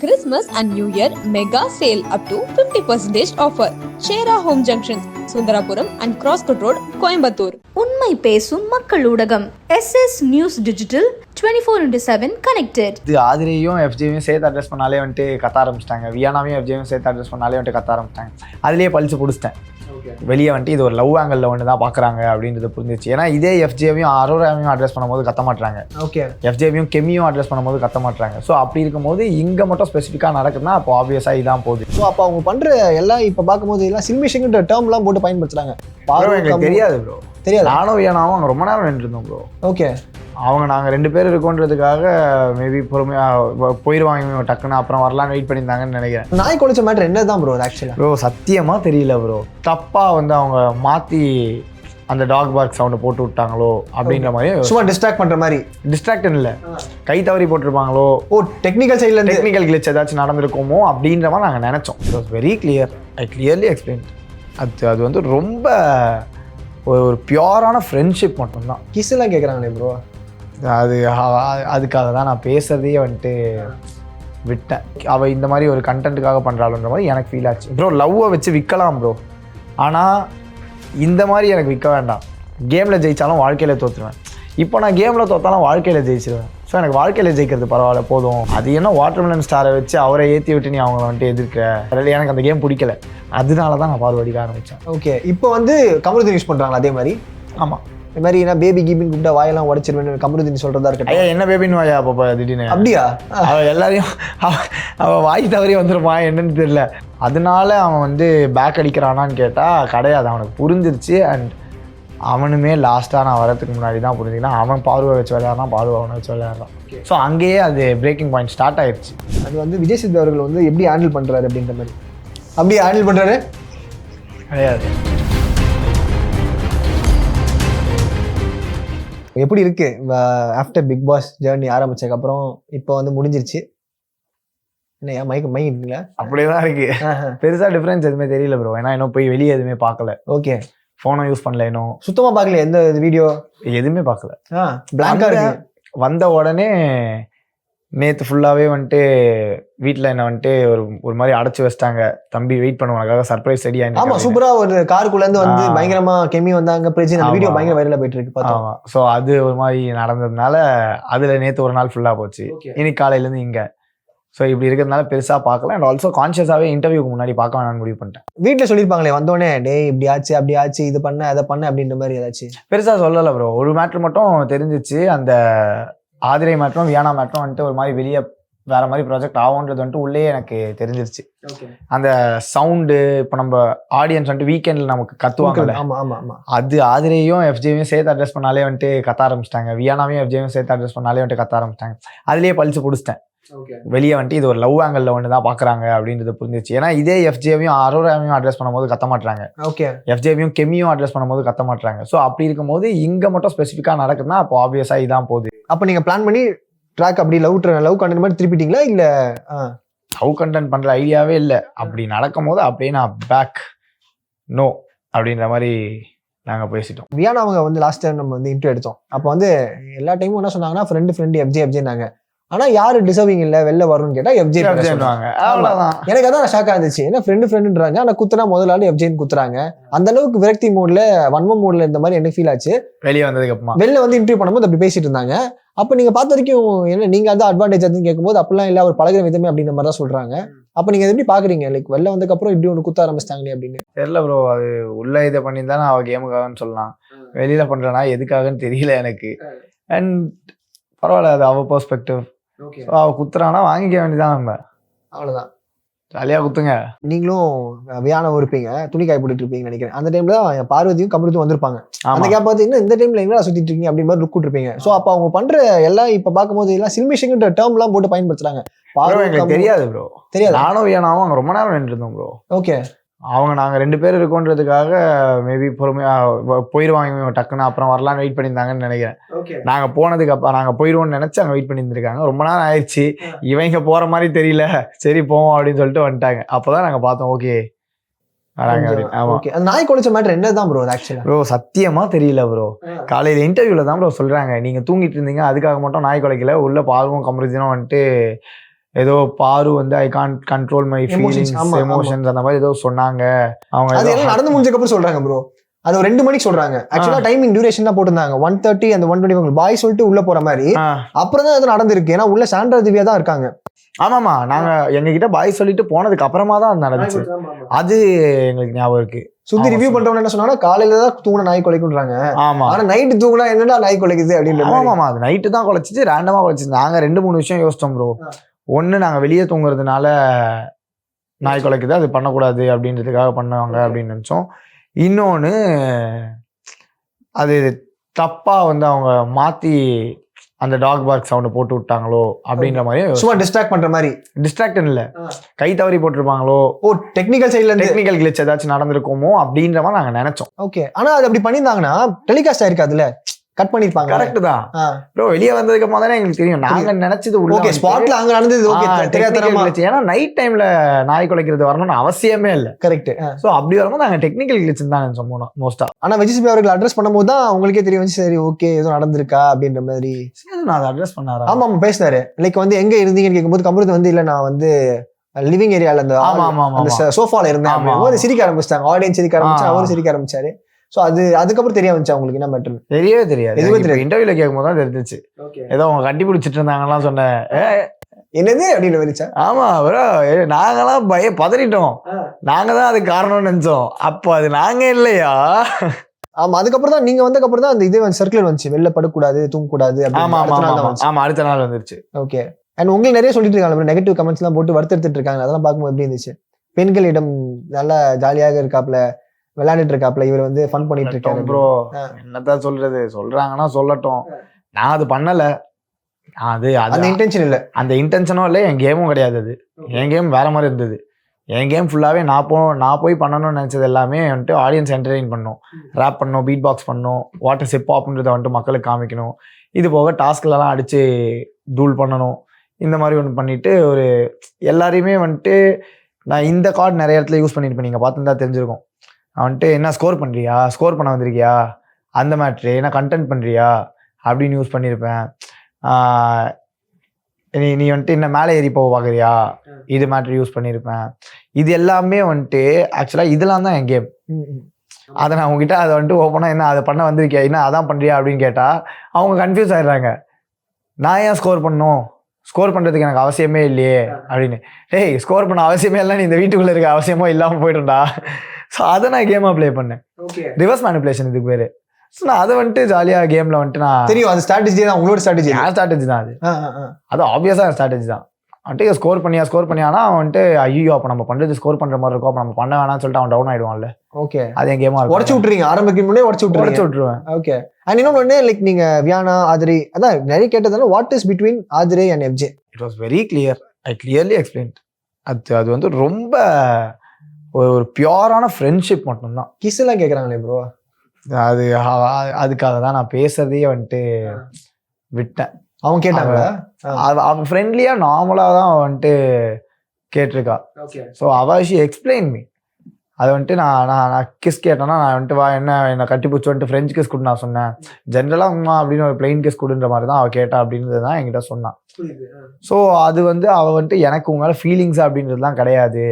Christmas and New Year mega sale up to 50% offer. Shera Home Junction, Sundarapuram and Crosscut Road, Coimbatore. உண்மை பேசும் மக்கள் ஊடகம் SS news digital 24/7 connected. இது ஆதிரையும் எஃப்ஜேவையும் சேர்த்து address பண்ணாலே வந்துட்டு கத்த ஆரம்பிச்சிட்டாங்க. வியானாவையும் எஃப்ஜேவையும் சேர்த்து அட்ரஸ் பண்ணாலே வந்துட்டு கத்த ஆரம்பிச்சிட்டாங்க. அதுலேயே பழிச்சு பிடிச்சிட்டேன். வெளியே வந்துட்டு இது ஒரு லவ் ஆங்கிளில் ஒன்று தான் பார்க்குறாங்க அப்படின்றது புரிஞ்சிச்சு. ஏன்னா இதே எஃப்ஜேவையும் அரோராவையும் அட்ரஸ் பண்ணும்போது கத்த மாட்டாங்க. ஓகே, எஃப்ஜேவையும் கெமியும் அட்ரஸ் பண்ணும்போது கத்த மாட்டாங்க. ஸோ அப்படி இருக்கும்போது இங்கே மட்டும் ஸ்பெசிஃபிக்காக நடக்குதுன்னா அப்போ ஆப்வியஸாக இதான் போகுது. ஸோ அப்போ அவங்க பண்ணுற எல்லாம் இப்போ பார்க்கும்போது எல்லாம் சில்மிஷங்கிற டேர்ம்லாம் போட்டு பயன்படுத்துகிறாங்க. எனக்கு தெரியாது ப்ரோ, தெரியாது. நானும் வியானாவும் அங்கே ரொம்ப நேரம் நின்றுருந்தோம் ப்ரோ. ஓகே, அவங்க நாங்கள் 2 பேர் இருக்கோன்றதுக்காக மேபி பொறுமையாக போயிடுவாங்க டக்குன்னு, அப்புறம் வரலான்னு வெயிட் பண்ணியிருந்தாங்கன்னு நினைக்கிறேன். நாய் குளிச்ச மேட்டர் என்னதான் ப்ரோ ஆக்சுவலாக? ப்ரோ சத்தியமாக தெரியல ப்ரோ. தப்பாக வந்து அவங்க மாற்றி அந்த டாக் பார்க் சவுண்டை போட்டு விட்டாங்களோ அப்படின்ற மாதிரி, சும்மா டிஸ்ட்ராக்ட் பண்ணுற மாதிரி. டிஸ்ட்ராக்டன் இல்லை, கை தவறி போட்டிருப்பாங்களோ, ஓ டெக்னிக்கல் சைடில் டெக்னிக்கல் கிளிச் ஏதாச்சும் நடந்திருக்கோமோ அப்படின்ற மாதிரி நாங்கள் நினச்சோம். It was very clear, I clearly explain. அது வந்து ரொம்ப ஒரு பியூரான ஃப்ரெண்ட்ஷிப் மட்டும்தான். கிஸ்ஸெல்லாம் கேட்குறாங்களே ப்ரோ, அதுக்காக தான் நான் பேசுறதே வந்துட்டு விட்டேன். அவள் இந்த மாதிரி ஒரு கண்டென்ட்டுக்காக பண்ணுறாளுன்ற மாதிரி எனக்கு ஃபீல் ஆச்சு. ப்ரோ லவ்வை வச்சு விற்கலாம் ப்ரோ, ஆனால் இந்த மாதிரி எனக்கு விற்க வேண்டாம். கேமில் ஜெயித்தாலும் வாழ்க்கையில் தோற்றுருவேன். இப்போ நான் கேமில் தோற்றாலும் வாழ்க்கையில் ஜெயிச்சிருவேன். ஸோ எனக்கு வாழ்க்கையில் ஜெயிக்கிறது பரவாயில்ல போதும். அது என்ன வாட்டர்மெலன் ஸ்டாரை வச்சு அவரை ஏற்றி விட்டு நீ அவங்கள வந்துட்டு எதிர்க்க, எனக்கு அந்த கேம் பிடிக்கல. அதனால தான் நான் பார்வடிக்க ஆரம்பித்தேன். ஓகே, இப்போ வந்து கமருதீன் யூஸ் பண்ணுறாங்களா அதே மாதிரி? ஆமாம், இந்த மாதிரி என்ன பேபி கீபின்னு கூப்பிட்டா வாயெல்லாம் உடச்சிருவேன் கமருதீன் சொல்கிறதா இருக்கட்டும். ஐயா என்ன பேபின்னு வாயா அப்போ திடீர்னு? அப்படியா? அவன் எல்லாரையும் அவன் வாய் தவறி வந்துருமா என்னன்னு தெரியல. அதனால அவன் வந்து பேக் அடிக்கிறானான்னு கேட்டால் கிடையாது, அவனுக்கு புரிஞ்சிருச்சு. அண்ட் அவனுமே லாஸ்ட்டாக நான் வரதுக்கு முன்னாடி தான் புரிஞ்சுக்கினா அவன் பார்வை வச்சு விளையாடுறான், பார்வை அவனை வச்சு விளையாடுறான். ஸோ அங்கேயே அது பிரேக்கிங் பாயிண்ட் ஸ்டார்ட் ஆயிடுச்சு. அது வந்து விஜய் சேதுபதி அவர்கள் வந்து எப்படி ஹேண்டில் பண்ணுறாரு அப்படின்ற மாதிரி. அப்படியே ஹேண்டில் பண்ணுறாரு கிடையாது. எப்படி இருக்கு ஆஃப்டர் பிக் பாஸ் ஜேர்னி ஆரம்பிச்சதுக்கப்புறம் இப்போ வந்து முடிஞ்சிருச்சு? என்ன மைக்குங்களா? அப்படியே தான் இருக்கு, பெருசாக டிஃப்ரென்ஸ் எதுவுமே தெரியல ப்ரோ. ஏன்னா இன்னும் போய் வெளியே எதுவுமே பார்க்கல. ஓகே, ஃபோனும் யூஸ் பண்ணல, இன்னும் சுத்தமாக பார்க்கல, எந்த வீடியோ எதுவுமே பார்க்கல. பிளாங்கா இருக்கு. வந்த உடனே நேற்று ஃபுல்லாகவே வந்துட்டு வீட்டில் என்ன வந்துட்டு ஒரு மாதிரி அடைச்சி வச்சிட்டாங்க. தம்பி வெயிட் பண்ணுவாங்க, சர்ப்ரைஸ் ரெடி ஆகிட்டு. ஆமாம், சூப்பராக ஒரு காருக்குள்ளேருந்து வந்து பயங்கரமா கெமி வந்தாங்க, பிரச்சனை வீடியோ பயங்கர வைரலாக போயிட்டு இருக்கு. ஆமாம், ஸோ அது ஒரு மாதிரி நடந்ததுனால அதில் நேற்று ஒரு நாள் ஃபுல்லாக போச்சு. இன்னைக்கு காலையிலேருந்து இங்கே. ஸோ இப்படி இருக்கிறதுனால பெருசாக பார்க்கல. அண்ட் ஆல்சோ கான்ஷியஸாகவே இன்டர்வியூக்கு முன்னாடி பார்க்க வேணாம்னு முடிவு பண்ணிட்டேன். வீட்டில் சொல்லியிருப்பாங்களே வந்தோடனே, டே இப்படி ஆச்சு அப்படி ஆச்சு, இது பண்ண அதை பண்ண அப்படின்ற மாதிரி ஏதாச்சும்? பெருசாக சொல்லலை ப்ரோ. ஒரு மேட்ரு மட்டும் தெரிஞ்சிச்சு, அந்த ஆதிரை மேட்ரும் வியானா மேட்ரும் வந்துட்டு ஒரு மாதிரி வெளியே வேற மாதிரி ப்ராஜெக்ட் ஆகுன்றது வந்துட்டு உள்ளே எனக்கு தெரிஞ்சிருச்சு. அந்த சவுண்டு இப்போ நம்ம ஆடியன்ஸ் வந்துட்டு வீக்கெண்டில் நமக்கு கத்துவாங்கல்ல, அது ஆதிரையும் எஃப்ஜேவையும் சேர்த்து அட்ரஸ் பண்ணாலே வந்துட்டு கத்த ஆரம்பிச்சிட்டாங்க. வியானாவையும் எஃப்ஜேவையும் சேர்த்து அட்ரஸ் பண்ணாலே வந்துட்டு கத்த ஆரம்பிச்சிட்டாங்க. அதுலேயே பழிச்சு பிடிச்சிட்டேன். வெளியே வந்துட்டு இது ஒரு லவ் ஆங்கிளில் ஒன்று தான் பார்க்குறாங்க அப்படின்றது புரிஞ்சிச்சு. ஏன்னா இதே எஃப்ஜேவையும் அரோராவையும் அட்ரஸ் பண்ணும்போது கத்த மாட்டாங்க. ஓகே, எஃப்ஜேவையும் கெமியும் அட்ரஸ் பண்ணும்போது கத்த மாட்டாங்க. ஸோ அப்படி இருக்கும்போது இங்கே மட்டும் ஸ்பெசிஃபிக்காக நடக்குதுன்னா அப்போ ஆப்வியஸாக இதான் போகுது. அப்போ நீங்கள் பிளான் பண்ணி ட்ராக் அப்படி லவ் கண்டென்ட் மாதிரி திருப்பிட்டீங்களா? இல்லை லவ் கண்டென்ட் பண்ணுற ஐடியாவே இல்லை. அப்படி நடக்கும் போது அப்படியே நான் பேக் நோ அப்படின்ற மாதிரி நாங்கள் பேசிட்டோம். வியானா அவங்க வந்து லாஸ்ட் டைம் நம்ம வந்து இன்டர்வியூ எடுத்தோம். அப்போ வந்து எல்லா டைமும் என்ன சொன்னாங்கன்னா ஃப்ரெண்டு எஃப்ஜேனாங்க. ஆனா யாரு டிசர்விங் இல்ல வெளில வரும்னு கேட்டா எஃப்ஜே. எனக்கு அதான் ஷாக்கா இருந்துச்சு. ஏன்னா ஃப்ரெண்டுன்றாங்க, ஆனா குத்துனா முதல் ஆள் எஃப்ஜேன்னு குத்துறாங்க. அந்த அளவுக்கு விரக்தி மூட்ல வன்ம மூட்ல இந்த மாதிரி எனக்கு ஃபீல் ஆச்சு. வெளியே வந்ததுக்கு அப்புறமா வெளில வந்து இன்டர்வியூ பண்ணும்போது அப்படி பேசிட்டு இருந்தாங்க. அப்ப நீங்க பார்த்த வரைக்கும் என்ன நீங்க அதான் அட்வான்டேஜ் அதுன்னு கேட்கும்போது அப்படிலாம் இல்ல, அவர் பழகிற விதமே அப்படின்ற மாதிரி தான் சொல்றாங்க. அப்ப நீங்க எப்படி பாக்குறீங்க? லைக் வெளில வந்ததுக்கு அப்புறம் இப்படி ஒன்று குத்த ஆரம்பிச்சிட்டாங்களே அப்படின்னு தெரியல ப்ரோ. அது உள்ள இதை பண்ணியிருந்தானே அவ கேமுக்காகன்னு சொல்லலாம், வெளியில பண்றேன்னா எதுக்காகன்னு தெரியல எனக்கு. அண்ட் பரவாயில்ல, அது அவ பெர்ஸ்பெக்டிவ். அவ குத்துறானா வாங்கிக்க வேண்டியதான், நம்ம அவ்வளவுதான், ஜாலியா குத்துங்க. நீங்களும் வியானம் இருப்பீங்க, துணி காய போட்டுட்டு இருப்பீங்கன்னு நினைக்கிறேன். அந்த டைம்ல தான் பார்வதியும் கமருதும் வந்திருப்பாங்க. அந்த கேப் பார்த்தீங்கன்னா இந்த டைம்ல எங்க சுத்திட்டு இருக்கீங்க அப்படி மாதிரி லுக் இருப்பீங்க. ஸோ அப்போ அவங்க பண்ற எல்லாம் இப்ப பார்க்கும்போது எல்லாம் சில்மிஷங்கிற டேர்ம் எல்லாம் போட்டு பயன்படுத்துறாங்க. எனக்கு தெரியாது ப்ரோ, தெரியாது. நானும் வியானாவும் அங்க ரொம்ப நேரம் நின்றுருந்தோம் ப்ரோ. ஓகே, அவங்க நாங்கள் 2 பேர் இருக்கோன்றதுக்காக மேபி பொறுமையாக போயிடுவாங்க டக்குன்னு, அப்புறம் வரலான்னு வெயிட் பண்ணியிருந்தாங்கன்னு நினைக்கிறேன். நாங்கள் போனதுக்கு அப்புறம் நாங்கள் போயிடுவோம்னு நினச்சி அங்கே வெயிட் பண்ணியிருந்திருக்காங்க. ரொம்ப நேரம் ஆயிடுச்சு, இவங்க போகிற மாதிரி தெரியல, சரி போவோம் அப்படின்னு சொல்லிட்டு வந்துட்டாங்க. அப்போ தான் நாங்கள் பார்த்தோம், ஓகே வராங்க அப்படின்னு. ஆமாம், நாய் குளிச்ச மேட்டர் என்னதான் ப்ரோ ஆக்சுவலாக? ப்ரோ சத்தியமாக தெரியல ப்ரோ. காலையில் இன்டர்வியூவில் தான் ப்ரோ சொல்கிறாங்க, நீங்கள் தூங்கிட்டு இருந்தீங்க அதுக்காக மட்டும் நாய் குலைக்கல, உள்ள பார்வம் கமருதீனும் வந்துட்டு ஏதோ பாரு வந்து I can't control my feelings emotions அந்த மாதிரி ஏதோ சொன்னாங்க. அவங்க அது எல்லாம் நடந்து முடிஞ்சதுக்கு அப்புறம் சொல்றாங்க ப்ரோ. அது ஒரு 2 மணிக்கு சொல்றாங்க. ஆக்சுவலா டைமிங் டியூரேஷன் தான் போட்டிருந்தாங்க 1:30 and 1:25 பாய் சொல்லிட்டு உள்ள போற மாதிரி. அப்புறம் தான் அது நடந்திருக்கு. ஏன்னா உள்ள சாண்ட்ரா திவ்யா தான் இருக்காங்க. ஆமாமா, நாங்க எங்க கிட்ட பாய் சொல்லிட்டு போனதுக்கு அப்புறமா தான் நடந்துச்சு. அது எங்களுக்கு ஞாபகம் இருக்கு. சுத்தி ரிவ்யூ பண்றவங்க என்ன சொன்னாங்கன்னா காலையில தான் தூங்கின நாய் குலைக்குன்றாங்க. ஆமா, ஆனா நைட்டு தூங்கினா என்னடா நாய் குலைக்குது அப்படின்னு. ஆமாமா, அது நைட்டு தான் குலைச்சிச்சு, ரேண்டமா குலைச்சிச்சு. நாங்க 2-3 விஷயம் யோசிச்சோம் ப்ரோ. ஒண்ணு, நாங்க வெளியே தூங்குறதுனால நாய் குலைக்குது, அது பண்ணக்கூடாது அப்படின்றதுக்காக பண்ணுவாங்க அப்படின்னு நினைச்சோம். இன்னொன்னு, அது தப்பா வந்து அவங்க மாத்தி அந்த டாக் பார்க் சவுண்ட் போட்டு விட்டாங்களோ அப்படின்ற மாதிரி. சும்மா டிஸ்ட்ராக்ட் பண்ற மாதிரி. டிஸ்ட்ராக்ட் இல்ல, கை தவறி போட்டிருப்பாங்களோ, ஓ டெக்னிக்கல் சைடுல டெக்னிக்கல் கிளிச் ஏதாச்சும் நடந்திருக்குமோ அப்படின்ற மாதிரி நாங்க நினைச்சோம். ஓகே, ஆனா அது அப்படி பண்ணியிருந்தாங்கன்னா டெலிகாஸ்ட் ஆயிருக்காதுல, கட் பண்ணிருப்பாங்க. கரெக்ட் தான் ப்ரோ. வெளியே வந்ததுக்கு அப்புறம் தானே எங்களுக்கு தெரியும். நாங்க நினைச்சது உள்ள ஓகே ஸ்பாட்ல அங்க நடந்தது. ஓகே தெரியாதமா, ஏன்னா நைட் டைம்ல நாய் குலைக்கிறது வரணும்னு அவசியமே இல்ல. கரெக்ட். சோ அப்படி வரும்போது நாங்க டெக்னிக்கல் கிளிச் தான் நினைச்சோம் மோஸ்டா. ஆனா விஜய் அவர்கள் அட்ரஸ் பண்ணும்போது தான் உங்களுக்கே தெரியும் சரி ஓகே ஏதோ நடந்திருக்கா அப்படின்ற மாதிரி. நான் அதை அட்ரஸ் பண்ணாரு. ஆமா ஆமா பேசினாரு. லைக் வந்து எங்க இருந்தீங்கன்னு கேட்கும்போது கமருத் வந்து இல்ல நான் வந்து லிவிங் ஏரியால அந்த சோஃபால இருந்தேன். சிரிக்க ஆரம்பிச்சிட்டாங்க, ஆடியன்ஸ் சிரிக்க ஆரம்பிச்சு, அவரும் சிரிக்க ஆரம்பிச்சாரு. சோ அதுக்கப்புறம் தெரிய வந்துச்சு அவங்களுக்கு என்ன மேட்டர் தெரியவே தெரியாது. இன்டர்வியூல கேட்கும்போது தான் தெரிஞ்சிச்சு. ஏதோ அவங்க கட்டி பிடிச்சிட்டு இருந்தாங்கலாம் சொன்னேன். என்னது அப்படின்னு வந்துச்சா? ஆமா ப்ரோ, நாங்கெல்லாம் பதறிட்டோம். நாங்க தான் அதுக்கு காரணம்னு நினைச்சோம். அப்போ அது நாங்க இல்லையா? ஆமா, அதுக்கப்புறம் தான் நீங்க வந்ததுக்கு அப்புறம் தான் அந்த இதே சர்க்குலர் வந்துச்சு, வெளில படக்கூடாது தூங்கக்கூடாது. ஆமா, அடுத்த நாள் வந்துருச்சு. ஓகே. அண்ட் உங்களுக்கு நிறைய சொல்லிட்டு இருக்காங்க, நெகட்டிவ் கமெண்ட்ஸ் எல்லாம் போட்டு வருத்தெடுத்துட்டு இருக்காங்க. அதெல்லாம் பார்க்கும்போது எப்படி இருந்துச்சு? பெண்களிடம் நல்லா ஜாலியாக இருக்காப்ல, விளையாண்டுட்டு இருக்காப்ல, இவர் வந்து ஃபன் பண்ணிட்டு இருக்காரு ப்ரோ. என்னதான் சொல்றது, சொல்றாங்கன்னா சொல்லட்டும். நான் அது பண்ணல. அது அந்த இன்டென்ஷன் இல்ல, அந்த இன்டென்ஷனும் இல்லை, என் கேமும் கிடையாது. அது என் கேம் வேற மாதிரி இருந்தது. என் கேம் ஃபுல்லாவே நான் போய் பண்ணணும்னு நினைச்சது எல்லாமே வந்துட்டு ஆடியன்ஸ் என்டர்டெயின் பண்ணணும், ரேப் பண்ணணும், பீட் பாக்ஸ் பண்ணணும், வாட்டர் சிப் ஆப்ன்றதை வந்துட்டு மக்களுக்கு காமிக்கணும். இது போக டாஸ்க்லாம் அடிச்சு தூள் பண்ணணும். இந்த மாதிரி ஒன்று பண்ணிட்டு ஒரு எல்லாரையுமே வந்துட்டு நான் இந்த கார்டு நிறைய இடத்துல யூஸ் பண்ணியிருப்பேன். நீங்கள் பார்த்துருந்தா தெரிஞ்சிருக்கும். வந்துட்டு என்ன ஸ்கோர் பண்ணுறியா, ஸ்கோர் பண்ண வந்திருக்கியா, அந்த மேட்ரு என்ன கண்டென்ட் பண்ணுறியா அப்படின்னு யூஸ் பண்ணியிருப்பேன். நீ வந்துட்டு என்ன மேலே ஏறி போக பார்க்குறியா, இது மேட்ரு யூஸ் பண்ணியிருப்பேன். இது எல்லாமே வந்துட்டு ஆக்சுவலாக இதெல்லாம் தான் என் கேம். அதை நான் உங்ககிட்ட அதை வந்துட்டு ஓப்பனாக என்ன அதை பண்ண வந்திருக்கியா, என்ன அதான் பண்ணுறியா அப்படின்னு கேட்டால் அவங்க கன்ஃபியூஸ் ஆகிடுறாங்க. நான் ஏன் ஸ்கோர் பண்ணணும், ஸ்கோர் பண்ணுறதுக்கு எனக்கு அவசியமே இல்லையே அப்படின்னு. டேய், ஸ்கோர் பண்ண அவசியமே இல்லை, நீ இந்த வீட்டுக்குள்ளே இருக்க அவசியமோ இல்லாமல் போய்ட்டுடா. ஸோ அதை நான் கேமாக ப்ளே பண்ணேன். ரிவர்ஸ் மேனிபுலேஷன் இதுக்கு பேர். ஸோ நான் அதை வந்துட்டு ஜாலியாக கேமில் வந்துட்டு நான் தெரியும், அது ஸ்ட்ராட்டஜி தான், உங்களோட ஸ்ட்ராட்டஜி. என் ஸ்ட்ராட்டஜி தான் அது ஆப்வியஸாக ஸ்ட்ராட்டஜி தான். வந்துட்டு ஸ்கோர் பண்ணியானா அவன் வந்துட்டு ஐயோ அப்போ நம்ம பண்ணுறது ஸ்கோர் பண்ணுற மாதிரி இருக்கும், அப்போ நம்ம பண்ண வேணாம்னு சொல்லிட்டு அவன் டவுன் ஆகிடுவான்ல. ஓகே, அது என் கேமாக உடச்சு விட்டுறீங்க, ஆரம்பிக்கும் முன்னே உடச்சு விட்டுருவேன். ஓகே. அண்ட் இன்னொன்று லைக் நீங்கள் வியானா ஆதிரை அதான் நிறைய கேட்டதால what is between Aadhirai and FJ? It was very clear. I clearly explain. அது வந்து ரொம்ப ஒரு பியூரான ஃப்ரெண்ட்ஷிப் மட்டும்தான். கிஸ் எல்லாம் கேட்குறாங்களே ப்ரோ, அதுக்காக தான் நான் பேசுறதே வந்துட்டு விட்டேன். அவங்க கேட்டாங்களா? அவன் ஃப்ரெண்ட்லியா நார்மலா தான் வந்துட்டு கேட்டிருக்கா. So she explain me. அது வந்துட்டு நான் கிஸ் கேட்டேன்னா நான் வந்துட்டு வா என்ன கட்டி பிடிச்சி வந்துட்டு ஃப்ரெஞ்ச் கிஸ் கொடு நான் சொன்னேன். ஜென்ரலாக அப்படின்னு ஒரு பிளெயின் கிஸ் கொடுன்ற மாதிரி தான் அவள் கேட்டா அப்படின்றது தான் என்கிட்ட சொன்னான். ஸோ அது வந்து அவள் வந்துட்டு எனக்கு உங்களால் ஃபீலிங்ஸ் அப்படின்றதுலாம் கிடையாது,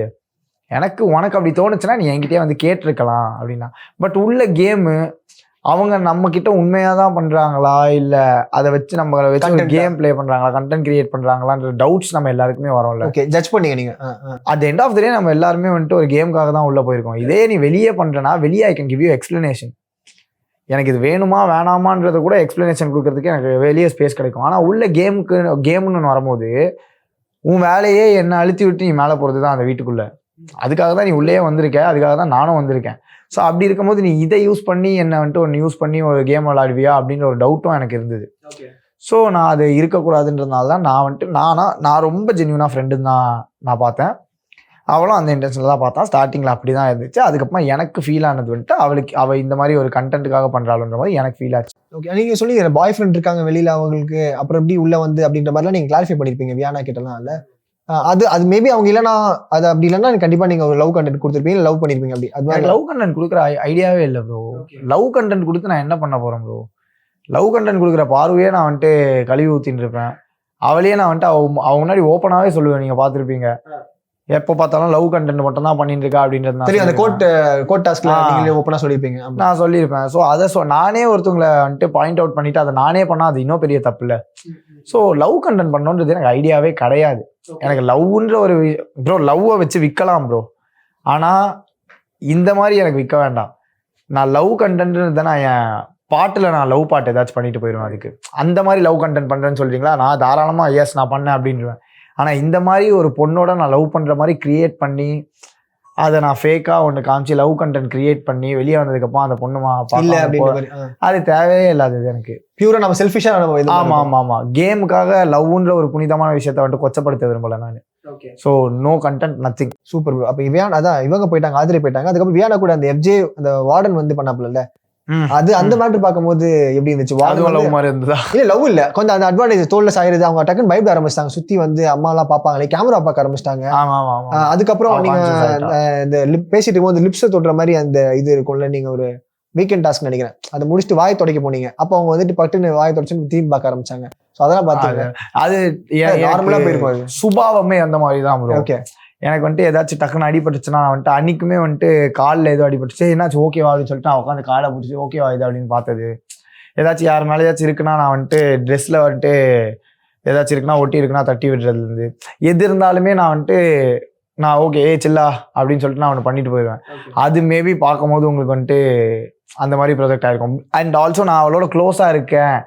உனக்கு அப்படி தோணுச்சுன்னா நீ என்கிட்டயே வந்து கேட்டிருக்கலாம் அப்படின்னா. பட் உள்ள கேமு அவங்க நம்ம கிட்ட உண்மையாக தான் பண்ணுறாங்களா இல்லை அதை வச்சு நம்ம வச்சு கேம் பிளே பண்ணுறாங்களா, கண்டென்ட் கிரியேட் பண்ணுறாங்களான்ற டவுட்ஸ் நம்ம எல்லாருக்குமே வரும்ல. ஓகே, ஜட்ஜ் பண்ணீங்க நீங்கள். அட் எண்ட் ஆஃப் த டே நம்ம எல்லாருமே வந்துட்டு ஒரு கேமுக்காக தான் உள்ளே போயிருக்கோம். இதே நீ வெளியே பண்ணுறனா வெளியே I can give you explanation. எனக்கு இது வேணுமா வேணாமான்றத கூட எக்ஸ்பிளனேஷன் கொடுக்கறதுக்கு எனக்கு வெளியே ஸ்பேஸ் கிடைக்கும். ஆனால் உள்ள கேம்னு வரும்போது உன் வேலையே என்ன அழுத்தி விட்டு நீ மேலே போகிறது தான் அந்த வீட்டுக்குள்ளே. அதுக்காக தான் நீ உள்ளே வந்திருக்க, அதுக்காக தான் நானும் வந்திருக்கேன். ஸோ அப்படி இருக்கும்போது நீ இதை யூஸ் பண்ணி என்னை வந்துட்டு ஒன்று யூஸ் பண்ணி ஒரு கேம் விளையாடுவியா அப்படின்ற ஒரு டவுட்டும் எனக்கு இருந்தது. ஸோ நான் அது இருக்கக்கூடாதுன்றதுனால தான் நான் வந்துட்டு நான் ரொம்ப ஜென்யூனாக ஃப்ரெண்டுன்னு தான் நான் பார்த்தேன். அவளும் அந்த இன்டென்ஷனில் தான் பார்த்தா. ஸ்டார்டிங்கில் அப்படி தான் இருந்துச்சு. அதுக்கப்புறமா எனக்கு ஃபீல் ஆனது வந்துட்டு அவள் இந்த மாதிரி ஒரு கண்டென்ட்டுக்காக பண்ணுறாளுன்ற மாதிரி எனக்கு ஃபீல் ஆச்சு. ஓகே, நீங்கள் சொல்லி பாய் ஃப்ரெண்ட் இருக்காங்க வெளியில் அவங்களுக்கு, அப்புறம் எப்படி உள்ளே வந்து அப்படின்ற மாதிரிலாம் நீங்கள் கிளாரிஃபை பண்ணியிருப்பீங்க வியானா கிட்டலாம் இல்லை? அது மேபி அவங்க இல்லைனா அது அப்படி இல்லைன்னா கண்டிப்பா நீங்க ஒரு லவ் கண்டென்ட் கொடுத்துருப்பீங்க, லவ் பண்ணிருப்பீங்க. அப்படி அது லவ் கண்டென்ட் கொடுக்குற ஐடியாவே இல்லை ப்ரோ. லவ் கண்டென்ட் கொடுத்து நான் என்ன பண்ண போறேன் ப்ரோ? லவ் கண்டென்ட் கொடுக்குற பார்வையே நான் வந்துட்டு கழுவி ஊத்தின்னு இருப்பேன். அவளையே நான் வந்துட்டு அவங்க முன்னாடி ஓப்பனாகவே சொல்லுவேன், நீங்கள் பார்த்துருப்பீங்க, எப்போ பார்த்தாலும் லவ் கண்டென்ட் மட்டும் தான் பண்ணிட்டு இருக்கா அப்படின்றது சரி. அந்த கோட் டாஸ்க்ல நீங்களே ஓப்பனா சொல்லியிருப்பீங்க. நான் சொல்லியிருப்பேன். ஸோ அதை நானே ஒருத்தவங்களை வந்துட்டு பாயிண்ட் அவுட் பண்ணிட்டு அதை நானே பண்ணால் அது இன்னும் பெரிய தப்பு இல்லை. ஸோ லவ் கண்டென்ட் பண்ணணுன்றது எனக்கு ஐடியாவே கிடையாது. எனக்கு லவ்ன்ற ஒரு ப்ரோ லவ்வை வச்சு விற்கலாம் ப்ரோ, ஆனால் இந்த மாதிரி எனக்கு விற்க வேண்டாம். நான் லவ் கண்டென்ட்ன்றதை நான் என் பாட்டில் நான் லவ் பாட்டு ஏதாச்சும் பண்ணிட்டு போயிடுவேன். அதுக்கு அந்த மாதிரி லவ் கண்டென்ட் பண்ணுறேன்னு சொல்கிறீங்களா, நான் தாராளமாக எஸ் நான் பண்ணேன் அப்படின்டுவேன். ஆனால் இந்த மாதிரி ஒரு பொண்ணோட நான் லவ் பண்ணுற மாதிரி கிரியேட் பண்ணி அதை நான் ஃபேக்காக ஒன்று காமிச்சு லவ் கண்டென்ட் கிரியேட் பண்ணி வெளியே வந்ததுக்கப்புறம் அந்த பொண்ணுமா அது தேவையே இல்லாதது எனக்கு. பியூரா நம்ம செல்ஃபிஷா. ஆமா கேமுக்காக லவ்ன்ற ஒரு புனிதமான விஷயத்த வந்துட்டு கொச்சப்படுத்த விரும்பல நான். So no content nothing. Super. அப்போ இவங்க போயிட்டாங்க, ஆதிரை போயிட்டாங்க. அதுக்கப்புறம் வியானா கூட அந்த FJ அந்த வார்டன் வந்து பண்ணாப்புல, அது அந்த மேட்டர் பார்க்கும்போது எப்படி இருந்துச்சு? லவ் மாதிரி இருந்ததா? இல்ல லவ் இல்ல, கொஞ்சம் அந்த அட்வான்டேஜ் தோல்ல சாயிருது. அவங்க டக்குன்னு பயப்பட ஆரம்பிச்சிட்டாங்க, சுத்தி வந்து அம்மா எல்லாம் பாப்பாங்களே, கேமரா பார்க்க ஆரம்பிச்சிட்டாங்க. அதுக்கப்புறம் நீங்க இந்த பேசிட்டு போது லிப்ஸை தொடுற மாதிரி அந்த இது இருக்கும்ல, நீங்க ஒரு வீக்கெண்ட் டாஸ்க் நினைக்கிறேன், அதை முடிச்சுட்டு வாய் துடைக்க போனீங்க. அப்போ அவங்க வந்துட்டு பட்டுன்னு வாய் துடைச்சுன்னு திரும்பி பார்க்க ஆரம்பிச்சாங்க. ஸோ அதெல்லாம் பார்த்தாங்க. அது நார்மலா போயிருப்பாங்க. சுபாவமே அந்த மாதிரி தான். ஓகே. எனக்கு வந்துட்டு ஏதாச்சும் டக்குன்னு அடிபட்டுச்சுன்னா நான் வந்துட்டு அன்னைக்குமே வந்துட்டு காலில் ஏதோ அடிபட்டுச்சு, என்னாச்சும் ஓகேவா அப்படின்னு சொல்லிட்டு நான் உட்காந்து காலை பிடிச்சி ஓகேவா இது அப்படின்னு பார்த்தது. ஏதாச்சும் யார் மேலே ஏதாச்சும் இருக்குன்னா நான் வந்துட்டு ட்ரெஸ்ஸில் வந்துட்டு ஏதாச்சும் இருக்குன்னா ஒட்டி இருக்குன்னா தட்டி விடுறதுலேருந்து எது இருந்தாலுமே நான் வந்துட்டு நான் ஓகே சில்லா அப்படின்னு சொல்லிட்டு நான் ஒன்று பண்ணிட்டு போயிடுவேன். அது மேபி பார்க்கும்போது உங்களுக்கு வந்துட்டு அந்த மாதிரி ப்ரொஜெக்ட் ஆகிருக்கும். அண்ட் ஆல்சோ நான் அவளோட க்ளோஸாக இருக்கேன்,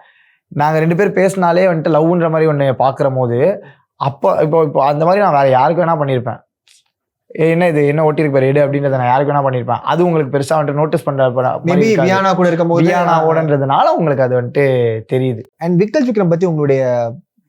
நாங்கள் 2 பேர் பேசினாலே வந்துட்டு லவ்ன்ற மாதிரி ஒன்று பார்க்குற போது அப்போ இப்போ அந்த மாதிரி நான் வேறு யாருக்கு வேணா பண்ணியிருப்பேன். என்ன இது என்ன ஒட்டிருக்கு பாரு எடு அப்படின்றத நான் யாருக்கு வேணா பண்ணியிருப்பேன். அது உங்களுக்கு பெருசாக வந்துட்டு நோட்டீஸ் பண்ணுற வியானா கூட இருக்கும்போது வியானாவோடன்றதுனால உங்களுக்கு அது வந்துட்டு தெரியுது. அண்ட் விக்டர் விக்ரம் பற்றி உங்களுடைய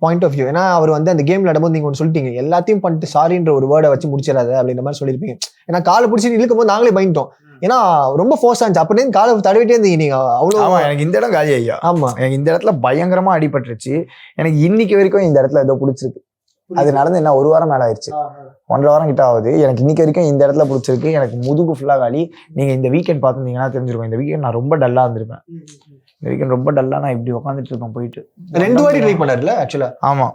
பாயிண்ட் ஆஃப் வியூ, ஏன்னா அவர் வந்து அந்த கேம் விளையாடும்போது நீங்க ஒன்று சொல்லிட்டீங்க, எல்லாத்தையும் பண்ணிட்டு சாரின்ற ஒரு வேர்டை வச்சு முடிச்சிடாது அப்படின்ற மாதிரி சொல்லியிருப்பீங்க. ஏன்னா காலை பிடிச்சி இழுக்கும் போது நாங்களே பயந்துட்டோம், ஏன்னா ரொம்ப ஃபோர்ஸ் ஆச்சு. அப்படின்னு காலை தடவிட்டே இருந்தீங்க நீங்க. அவ்வளோ எனக்கு இந்த இடம் காலி ஐயா. ஆமா, எனக்கு இந்த இடத்துல பயங்கரமா அடிபட்டுருச்சு. எனக்கு இன்னைக்கு வரைக்கும் இந்த இடத்துல ஏதோ பிடிச்சிருக்கு. அது நடந்து என்ன 1 வாரம் மேல ஆயிடுச்சு, 1.5 வாரம் கிட்ட ஆகுது. எனக்கு இன்னைக்கு வரைக்கும் இந்த இடத்துல பிடிச்சிருக்கு. எனக்கு முதுகு ஃபுல்லா காலி. நீங்க இந்த வீக்கெண்ட் பார்த்துருந்தீங்கன்னா தெரிஞ்சிருக்கும். இந்த வீக்கெண்ட் நான் ரொம்ப டல்லா இருந்திருப்பேன். இந்த வீக்கெண்ட் ரொம்ப டல்லா நான் இப்படி உட்காந்துட்டு இருக்கேன். போயிட்டு 2 வாட்டி ட்ரை பண்ணாருல ஆக்சுவலா. ஆமா,